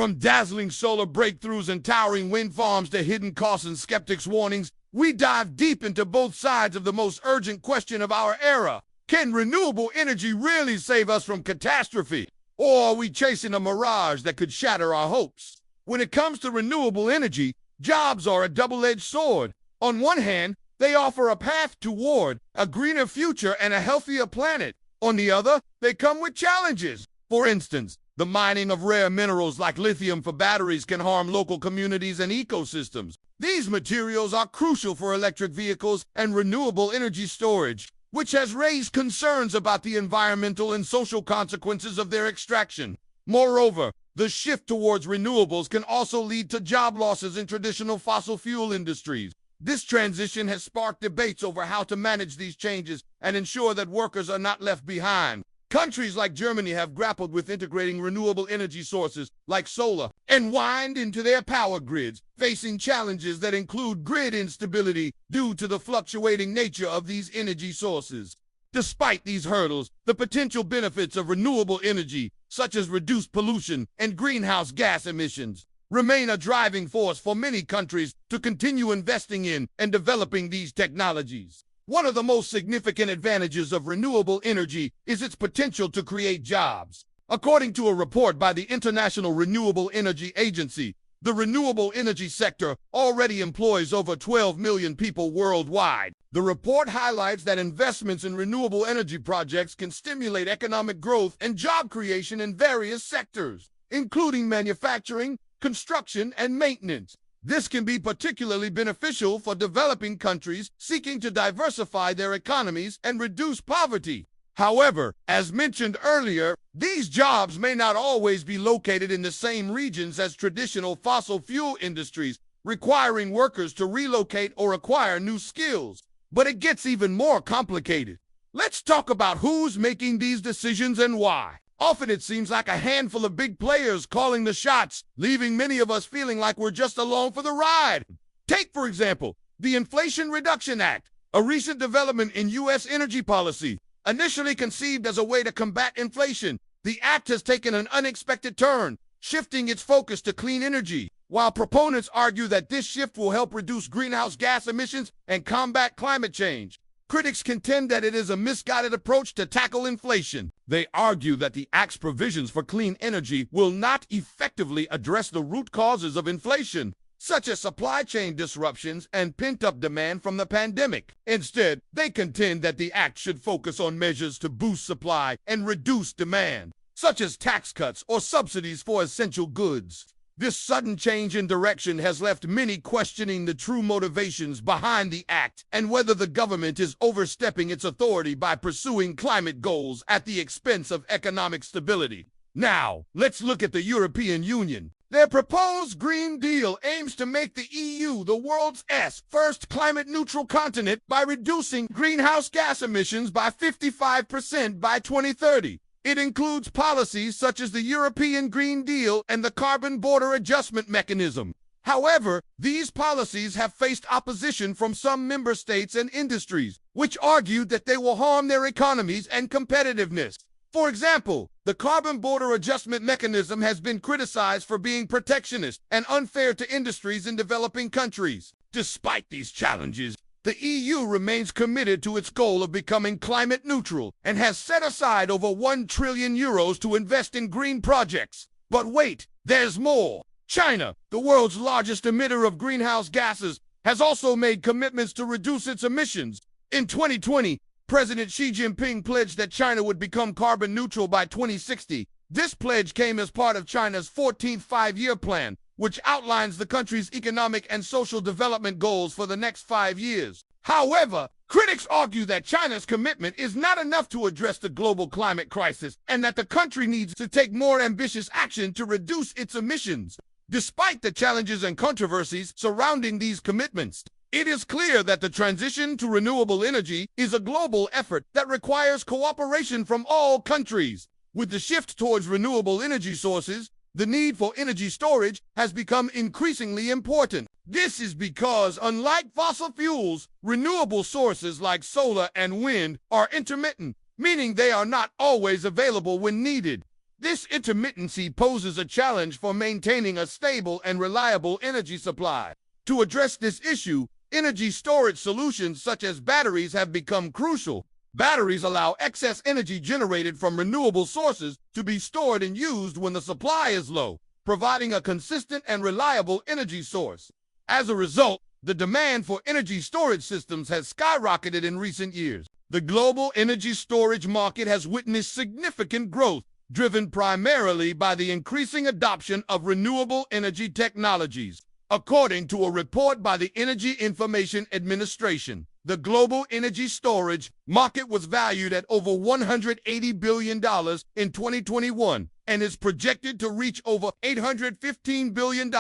From dazzling solar breakthroughs and towering wind farms to hidden costs and skeptics' warnings, we dive deep into both sides of the most urgent question of our era. Can renewable energy really save us from catastrophe? Or are we chasing a mirage that could shatter our hopes? When it comes to renewable energy, jobs are a double-edged sword. On one hand, they offer a path toward a greener future and a healthier planet. On the other, they come with challenges. For instance, the mining of rare minerals like lithium for batteries can harm local communities and ecosystems. These materials are crucial for electric vehicles and renewable energy storage, which has raised concerns about the environmental and social consequences of their extraction. Moreover, the shift towards renewables can also lead to job losses in traditional fossil fuel industries. This transition has sparked debates over how to manage these changes and ensure that workers are not left behind. Countries like Germany have grappled with integrating renewable energy sources like solar and wind into their power grids, facing challenges that include grid instability due to the fluctuating nature of these energy sources. Despite these hurdles, the potential benefits of renewable energy, such as reduced pollution and greenhouse gas emissions, remain a driving force for many countries to continue investing in and developing these technologies. One of the most significant advantages of renewable energy is its potential to create jobs. According to a report by the International Renewable Energy Agency, the renewable energy sector already employs over 12 million people worldwide. The report highlights that investments in renewable energy projects can stimulate economic growth and job creation in various sectors, including manufacturing, construction, and maintenance. This can be particularly beneficial for developing countries seeking to diversify their economies and reduce poverty. However, as mentioned earlier, these jobs may not always be located in the same regions as traditional fossil fuel industries, requiring workers to relocate or acquire new skills. But it gets even more complicated. Let's talk about who's making these decisions and why. Often it seems like a handful of big players calling the shots, leaving many of us feeling like we're just along for the ride. Take, for example, the Inflation Reduction Act, a recent development in U.S. energy policy. Initially conceived as a way to combat inflation, the act has taken an unexpected turn, shifting its focus to clean energy. While proponents argue that this shift will help reduce greenhouse gas emissions and combat climate change, critics contend that it is a misguided approach to tackle inflation. They argue that the Act's provisions for clean energy will not effectively address the root causes of inflation, such as supply chain disruptions and pent-up demand from the pandemic. Instead, they contend that the Act should focus on measures to boost supply and reduce demand, such as tax cuts or subsidies for essential goods. This sudden change in direction has left many questioning the true motivations behind the act and whether the government is overstepping its authority by pursuing climate goals at the expense of economic stability. Now, let's look at the European Union. Their proposed Green Deal aims to make the EU the world's first climate-neutral continent by reducing greenhouse gas emissions by 55% by 2030. It includes policies such as the European Green Deal and the Carbon Border Adjustment Mechanism. However, these policies have faced opposition from some member states and industries, which argued that they will harm their economies and competitiveness. For example, the Carbon Border Adjustment Mechanism has been criticized for being protectionist and unfair to industries in developing countries. Despite these challenges, the EU remains committed to its goal of becoming climate neutral and has set aside over €1 trillion to invest in green projects. But wait, there's more. China, the world's largest emitter of greenhouse gases, has also made commitments to reduce its emissions. In 2020, President Xi Jinping pledged that China would become carbon neutral by 2060. This pledge came as part of China's 14th five-year plan, which outlines the country's economic and social development goals for the next 5 years. However, critics argue that China's commitment is not enough to address the global climate crisis and that the country needs to take more ambitious action to reduce its emissions. Despite the challenges and controversies surrounding these commitments, it is clear that the transition to renewable energy is a global effort that requires cooperation from all countries. With the shift towards renewable energy sources, the need for energy storage has become increasingly important. This is because, unlike fossil fuels, renewable sources like solar and wind are intermittent, meaning they are not always available when needed. This intermittency poses a challenge for maintaining a stable and reliable energy supply. To address this issue, energy storage solutions such as batteries have become crucial. Batteries allow excess energy generated from renewable sources to be stored and used when the supply is low, providing a consistent and reliable energy source. As a result, the demand for energy storage systems has skyrocketed in recent years. The global energy storage market has witnessed significant growth, driven primarily by the increasing adoption of renewable energy technologies. According to a report by the Energy Information Administration, the global energy storage market was valued at over $180 billion in 2021 and is projected to reach over $815 billion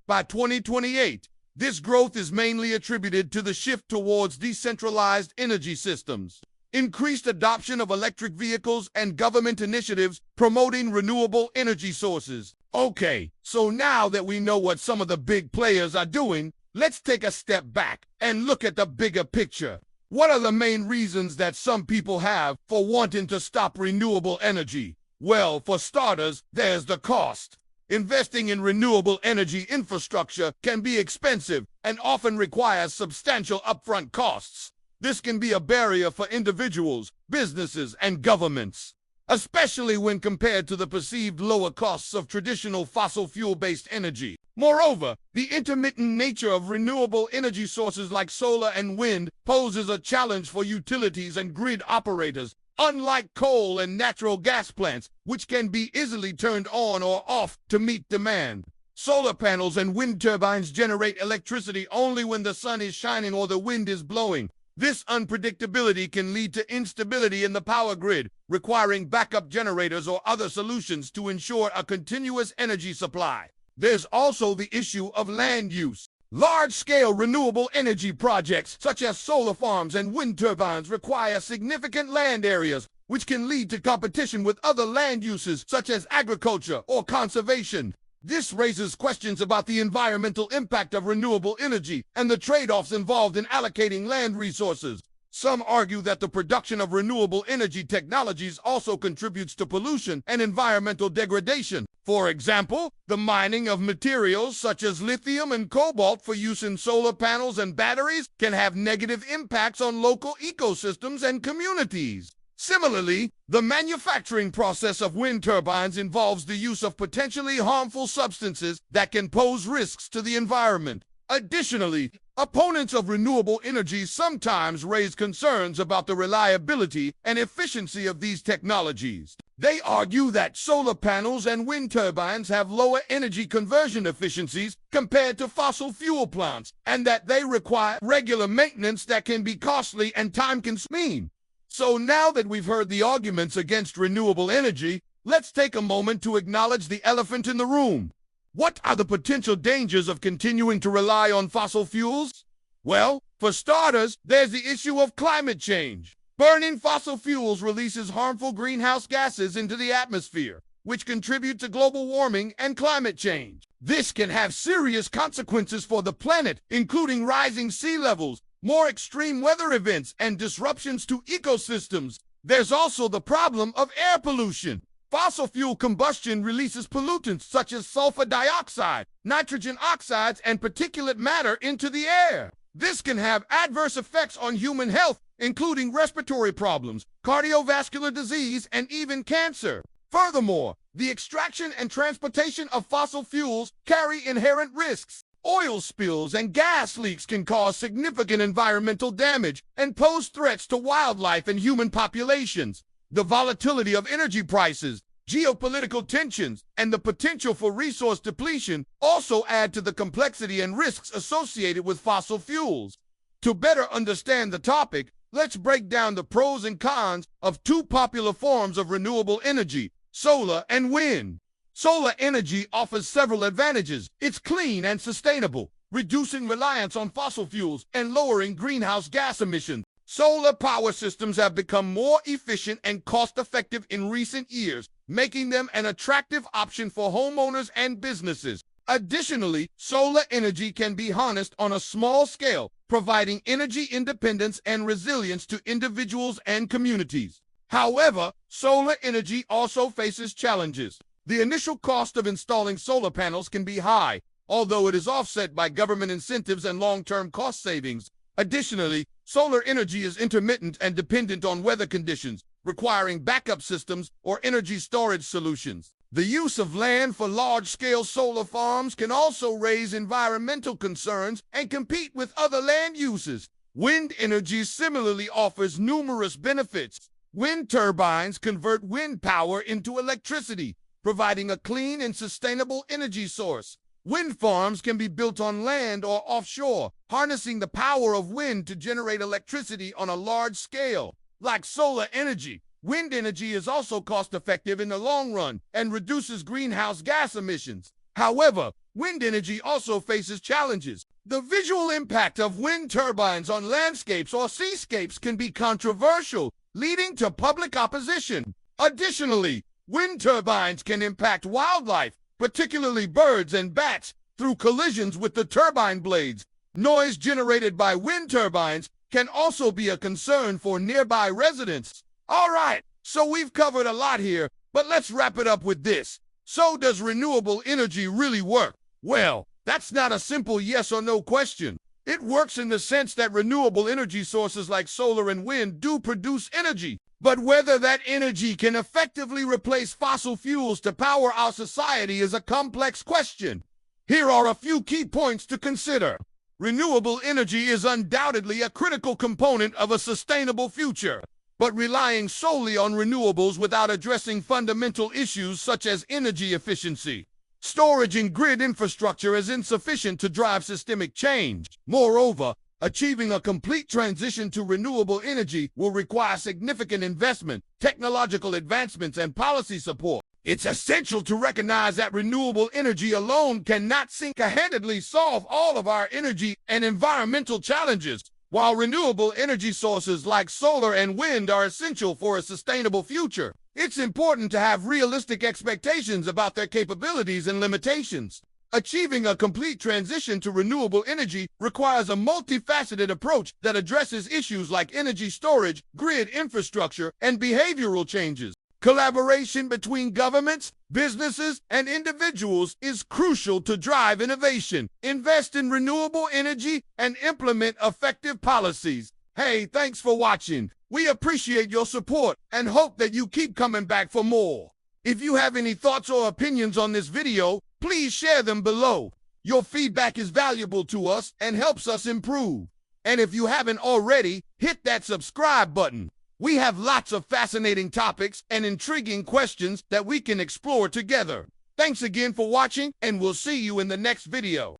by 2028. This growth is mainly attributed to the shift towards decentralized energy systems, increased adoption of electric vehicles, and government initiatives promoting renewable energy sources. Okay, so now that we know what some of the big players are doing, let's take a step back and look at the bigger picture. What are the main reasons that some people have for wanting to stop renewable energy? Well, for starters, there's the cost. Investing in renewable energy infrastructure can be expensive and often requires substantial upfront costs. This can be a barrier for individuals, businesses, and governments, especially when compared to the perceived lower costs of traditional fossil fuel-based energy. Moreover, the intermittent nature of renewable energy sources like solar and wind poses a challenge for utilities and grid operators, unlike coal and natural gas plants, which can be easily turned on or off to meet demand. Solar panels and wind turbines generate electricity only when the sun is shining or the wind is blowing. This unpredictability can lead to instability in the power grid, requiring backup generators or other solutions to ensure a continuous energy supply. There's also the issue of land use. Large-scale renewable energy projects, such as solar farms and wind turbines, require significant land areas, which can lead to competition with other land uses, such as agriculture or conservation. This raises questions about the environmental impact of renewable energy and the trade-offs involved in allocating land resources. Some argue that the production of renewable energy technologies also contributes to pollution and environmental degradation. For example, the mining of materials such as lithium and cobalt for use in solar panels and batteries can have negative impacts on local ecosystems and communities. Similarly, the manufacturing process of wind turbines involves the use of potentially harmful substances that can pose risks to the environment. Additionally, opponents of renewable energy sometimes raise concerns about the reliability and efficiency of these technologies. They argue that solar panels and wind turbines have lower energy conversion efficiencies compared to fossil fuel plants, and that they require regular maintenance that can be costly and time-consuming. So now that we've heard the arguments against renewable energy, let's take a moment to acknowledge the elephant in the room. What are the potential dangers of continuing to rely on fossil fuels? Well, for starters, there's the issue of climate change. Burning fossil fuels releases harmful greenhouse gases into the atmosphere, which contribute to global warming and climate change. This can have serious consequences for the planet, including rising sea levels, more extreme weather events, and disruptions to ecosystems. There's also the problem of air pollution. Fossil fuel combustion releases pollutants such as sulfur dioxide, nitrogen oxides, and particulate matter into the air. This can have adverse effects on human health, including respiratory problems, cardiovascular disease, and even cancer. Furthermore, the extraction and transportation of fossil fuels carry inherent risks. Oil spills and gas leaks can cause significant environmental damage and pose threats to wildlife and human populations. The volatility of energy prices, geopolitical tensions, and the potential for resource depletion also add to the complexity and risks associated with fossil fuels. To better understand the topic, let's break down the pros and cons of two popular forms of renewable energy, solar and wind. Solar energy offers several advantages. It's clean and sustainable, reducing reliance on fossil fuels and lowering greenhouse gas emissions. Solar power systems have become more efficient and cost-effective in recent years, making them an attractive option for homeowners and businesses. Additionally, solar energy can be harnessed on a small scale, providing energy independence and resilience to individuals and communities. However, solar energy also faces challenges. The initial cost of installing solar panels can be high, although it is offset by government incentives and long-term cost savings. Additionally, solar energy is intermittent and dependent on weather conditions, requiring backup systems or energy storage solutions. The use of land for large-scale solar farms can also raise environmental concerns and compete with other land uses. Wind energy similarly offers numerous benefits. Wind turbines convert wind power into electricity, providing a clean and sustainable energy source. Wind farms can be built on land or offshore, harnessing the power of wind to generate electricity on a large scale. Like solar energy, wind energy is also cost-effective in the long run and reduces greenhouse gas emissions. However, wind energy also faces challenges. The visual impact of wind turbines on landscapes or seascapes can be controversial, leading to public opposition. Additionally, wind turbines can impact wildlife, particularly birds and bats, through collisions with the turbine blades. Noise generated by wind turbines can also be a concern for nearby residents. All right, so we've covered a lot here, but let's wrap it up with this. So does renewable energy really work? Well, that's not a simple yes or no question. It works in the sense that renewable energy sources like solar and wind do produce energy. But whether that energy can effectively replace fossil fuels to power our society is a complex question. Here are a few key points to consider. Renewable energy is undoubtedly a critical component of a sustainable future. But relying solely on renewables without addressing fundamental issues such as energy efficiency, storage, and grid infrastructure is insufficient to drive systemic change. Moreover, achieving a complete transition to renewable energy will require significant investment, technological advancements, and policy support. It's essential to recognize that renewable energy alone cannot single-handedly solve all of our energy and environmental challenges. While renewable energy sources like solar and wind are essential for a sustainable future, it's important to have realistic expectations about their capabilities and limitations. Achieving a complete transition to renewable energy requires a multifaceted approach that addresses issues like energy storage, grid infrastructure, and behavioral changes. Collaboration between governments, businesses, and individuals is crucial to drive innovation, invest in renewable energy, and implement effective policies. Hey, thanks for watching. We appreciate your support and hope that you keep coming back for more. If you have any thoughts or opinions on this video, please share them below. Your feedback is valuable to us and helps us improve. And if you haven't already, hit that subscribe button. We have lots of fascinating topics and intriguing questions that we can explore together. Thanks again for watching, and we'll see you in the next video.